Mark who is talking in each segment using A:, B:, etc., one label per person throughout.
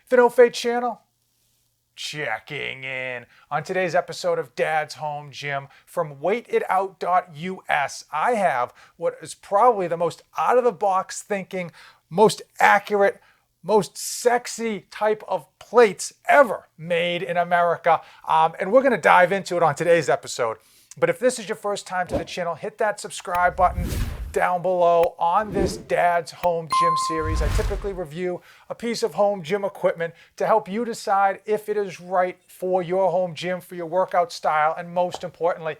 A: The No Fate channel, checking in. On today's episode of Dad's Home Gym from weightitout.us, I have what is probably the most out-of-the-box thinking, most accurate, most sexy type of plates ever made in America. And we're going to dive into it on today's episode. But if this is your first time to the channel, hit that subscribe button down below. On this Dad's Home Gym series, I typically review a piece of home gym equipment to help you decide if it is right for your home gym, for your workout style, and most importantly,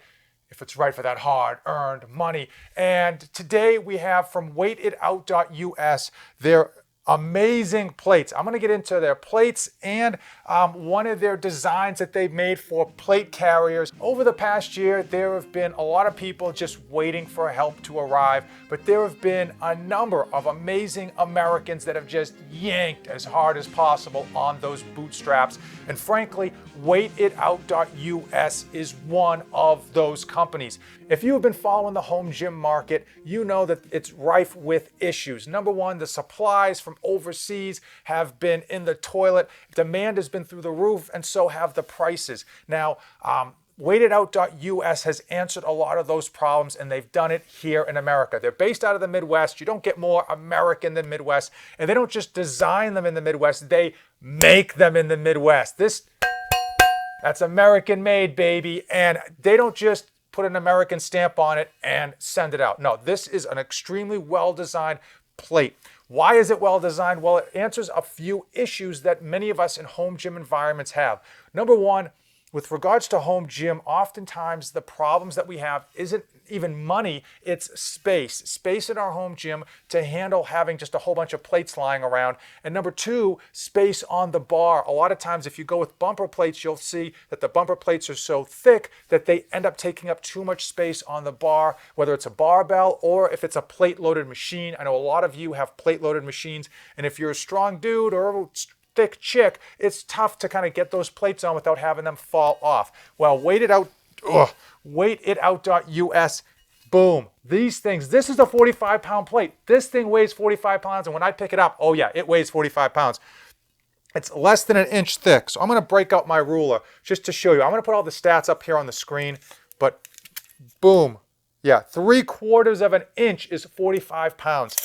A: if it's right for that hard-earned money. And today we have from weightitout.us their amazing plates. I'm going to get into their plates and one of their designs that they've made for plate carriers. Over the past year, there have been a lot of people just waiting for help to arrive, but there have been a number of amazing Americans that have just yanked as hard as possible on those bootstraps. And frankly, weightitout.us is one of those companies. If you have been following the home gym market, you know that it's rife with issues. Number one, the supplies from overseas have been in the toilet. Demand has been through the roof, and so have the prices. Now, weightitout.us has answered a lot of those problems, and they've done it here in America. They're based out of the Midwest. You don't get more American than Midwest. And they don't just design them in the Midwest, they make them in the Midwest. That's American made, baby. And they don't just put an American stamp on it and send it out. No, this is an extremely well-designed plate. Why is it well designed? Well, it answers a few issues that many of us in home gym environments have. Number one, with regards to home gym, oftentimes the problems that we have isn't even money, it's space. Space in our home gym to handle having just a whole bunch of plates lying around. And number two, space on the bar. A lot of times if you go with bumper plates, you'll see that the bumper plates are so thick that they end up taking up too much space on the bar, whether it's a barbell or if it's a plate-loaded machine. I know a lot of you have plate-loaded machines, and if you're a strong dude or thick chick, it's tough to kind of get those plates on without having them fall off. Well, weightitout.us, boom. These things, this is a 45-pound plate. This thing weighs 45 pounds, and when I pick it up, oh yeah, it weighs 45 pounds. It's less than an inch thick. So I'm going to break out my ruler just to show you. I'm going to put all the stats up here on the screen, but boom. Yeah, 3/4 of an inch is 45 pounds.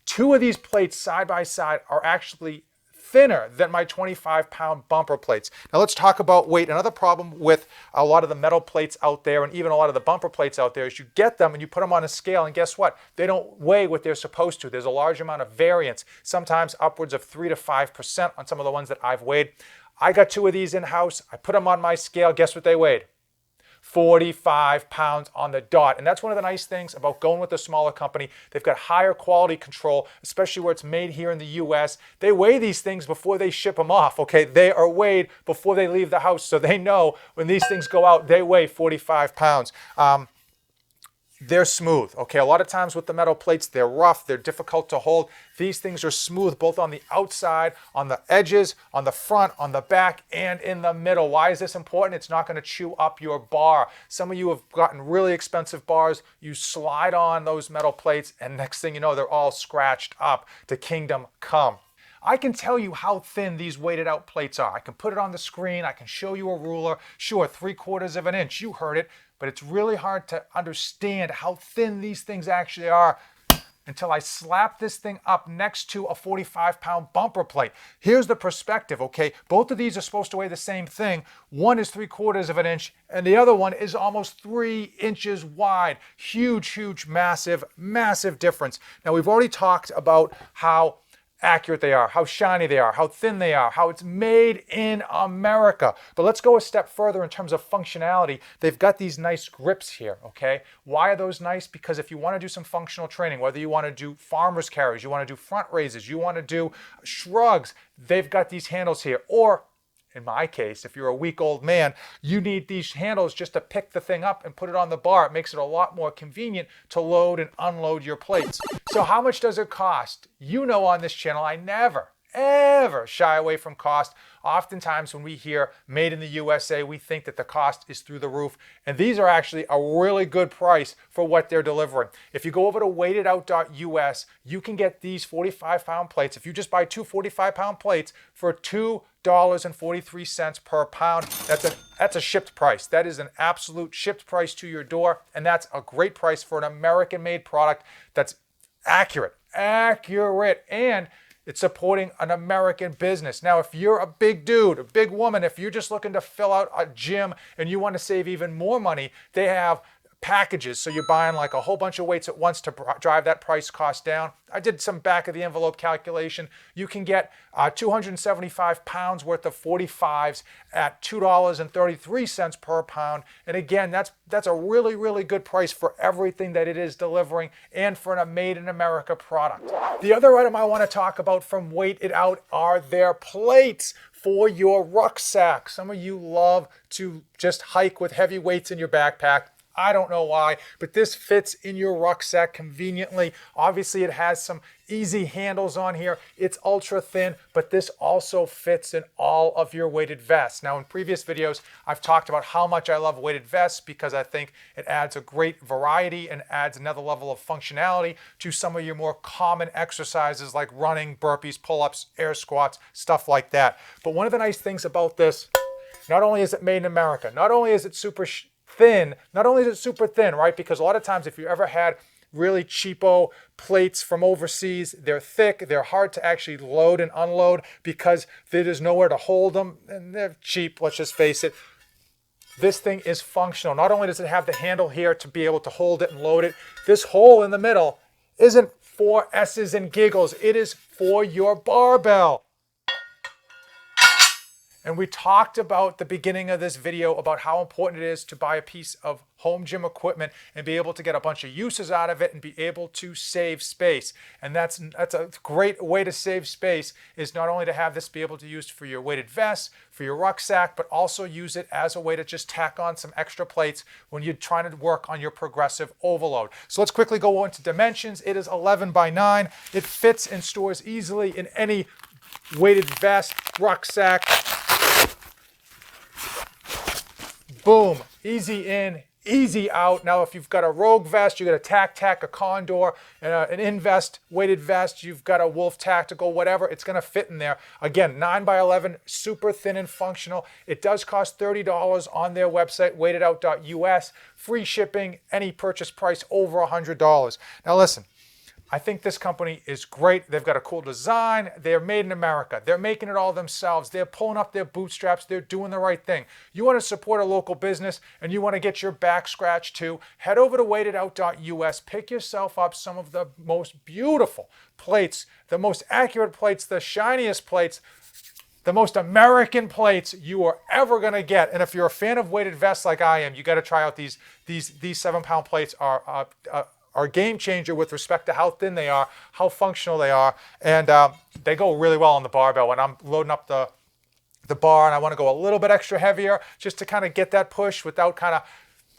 A: Two of these plates side by side are actually thinner than my 25-pound bumper plates. Now let's talk about weight. Another problem with a lot of the metal plates out there and even a lot of the bumper plates out there is you get them and you put them on a scale, and guess what? They don't weigh what they're supposed to. There's a large amount of variance, sometimes upwards of 3 to 5% on some of the ones that I've weighed. I got two of these in-house. I put them on my scale. Guess what they weighed? 45 pounds on the dot. And that's one of the nice things about going with a smaller company. They've got higher quality control, especially where it's made here in the US. They weigh these things before they ship them off, okay? They are weighed before they leave the house, so they know when these things go out, they weigh 45 pounds. They're smooth, okay? A lot of times with the metal plates, they're rough, they're difficult to hold. These things are smooth both on the outside, on the edges, on the front, on the back, and in the middle. Why is this important? It's not going to chew up your bar. Some of you have gotten really expensive bars. You slide on those metal plates, and next thing you know, they're all scratched up to kingdom come. I can tell you how thin these weighted out plates are. I can put it on the screen. I can show you a ruler. Sure, 3/4 of an inch. You heard it. But it's really hard to understand how thin these things actually are until I slap this thing up next to a 45-pound bumper plate. Here's the perspective, okay? Both of these are supposed to weigh the same thing. One is 3/4 of an inch, and the other one is almost 3 inches wide. Huge, massive difference. Now, we've already talked about how accurate they are, how shiny they are, how thin they are, how it's made in America. But let's go a step further in terms of functionality. They've got these nice grips here, okay? Why are those nice? Because if you want to do some functional training, whether you want to do farmer's carries, you want to do front raises, you want to do shrugs, they've got these handles here. Or in my case, if you're a weak old man, you need these handles just to pick the thing up and put it on the bar. It makes it a lot more convenient to load and unload your plates. So how much does it cost? You know on this channel, I never, ever shy away from cost. Oftentimes when we hear made in the USA, we think that the cost is through the roof. And these are actually a really good price for what they're delivering. If you go over to weightitout.us, you can get these 45-pound plates. If you just buy two 45-pound plates for $2.43 per pound, that's a shipped price. That is an absolute shipped price to your door. And that's a great price for an American-made product that's accurate, and it's supporting an American business. Now, if you're a big dude, a big woman, if you're just looking to fill out a gym and you want to save even more money, they have packages. So you're buying like a whole bunch of weights at once to drive that price cost down. I did some back of the envelope calculation. You can get 275 pounds worth of 45s at $2.33 per pound. And again, that's a really, really good price for everything that it is delivering and for a made in America product. The other item I want to talk about from Weight It Out are their plates for your rucksack. Some of you love to just hike with heavy weights in your backpack. I don't know why, but this fits in your rucksack conveniently. Obviously, it has some easy handles on here. It's ultra thin, but this also fits in all of your weighted vests. Now, in previous videos, I've talked about how much I love weighted vests because I think it adds a great variety and adds another level of functionality to some of your more common exercises like running, burpees, pull-ups, air squats, stuff like that. But one of the nice things about this, not only is it made in America, not only is it super thin, right? Because a lot of times if you ever had really cheapo plates from overseas, they're thick, they're hard to actually load and unload because there's nowhere to hold them, and they're cheap, let's just face it. This thing is functional. Not only does it have the handle here to be able to hold it and load it, this hole in the middle isn't for S's and giggles, it is for your barbell. And we talked about the beginning of this video about how important it is to buy a piece of home gym equipment and be able to get a bunch of uses out of it and be able to save space. And that's a great way to save space, is not only to have this be able to use for your weighted vest, for your rucksack, but also use it as a way to just tack on some extra plates when you're trying to work on your progressive overload. So let's quickly go into dimensions. It is 11 by 9. It fits and stores easily in any weighted vest, rucksack. Boom, easy in, easy out. Now, if you've got a Rogue vest, you got a tack, a Condor, and an Invest weighted vest, you've got a Wolf Tactical, whatever, it's gonna fit in there. Again, 9 by 11, super thin and functional. It does cost $30 on their website, weightitout.us. Free shipping, any purchase price over $100. Now listen, I think this company is great. They've got a cool design. They're made in America. They're making it all themselves. They're pulling up their bootstraps. They're doing the right thing. You want to support a local business and you want to get your back scratched too, head over to weightitout.us. Pick yourself up some of the most beautiful plates, the most accurate plates, the shiniest plates, the most American plates you are ever going to get. And if you're a fan of weighted vests like I am, you got to try out these 7-pound plates. Are a game changer with respect to how thin they are, how functional they are, and they go really well on the barbell. When I'm loading up the bar and I want to go a little bit extra heavier just to kind of get that push without kind of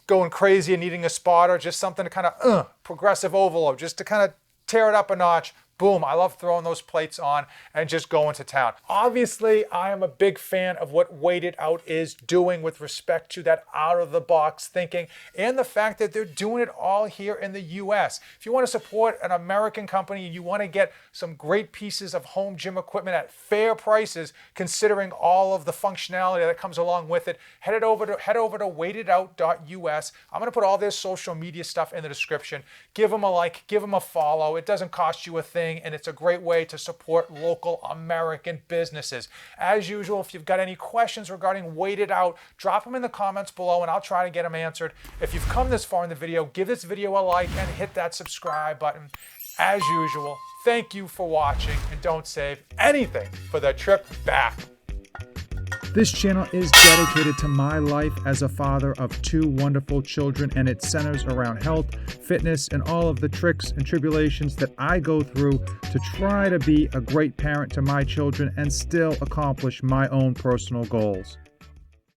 A: going crazy and needing a spotter, just something to kind of progressive overload, just to kind of tear it up a notch. Boom, I love throwing those plates on and just going to town. Obviously, I am a big fan of what Weight It Out is doing with respect to that out-of-the-box thinking and the fact that they're doing it all here in the US. If you want to support an American company and you want to get some great pieces of home gym equipment at fair prices, considering all of the functionality that comes along with it, head over to weightitout.us. I'm going to put all their social media stuff in the description. Give them a like, give them a follow. It doesn't cost you a thing, and it's a great way to support local American businesses. As usual, if you've got any questions regarding Weight It Out, drop them in the comments below and I'll try to get them answered. If you've come this far in the video, give this video a like and hit that subscribe button. As usual, thank you for watching, and don't save anything for the trip back. This channel is dedicated to my life as a father of 2 wonderful children, and it centers around health, fitness, and all of the tricks and tribulations that I go through to try to be a great parent to my children and still accomplish my own personal goals.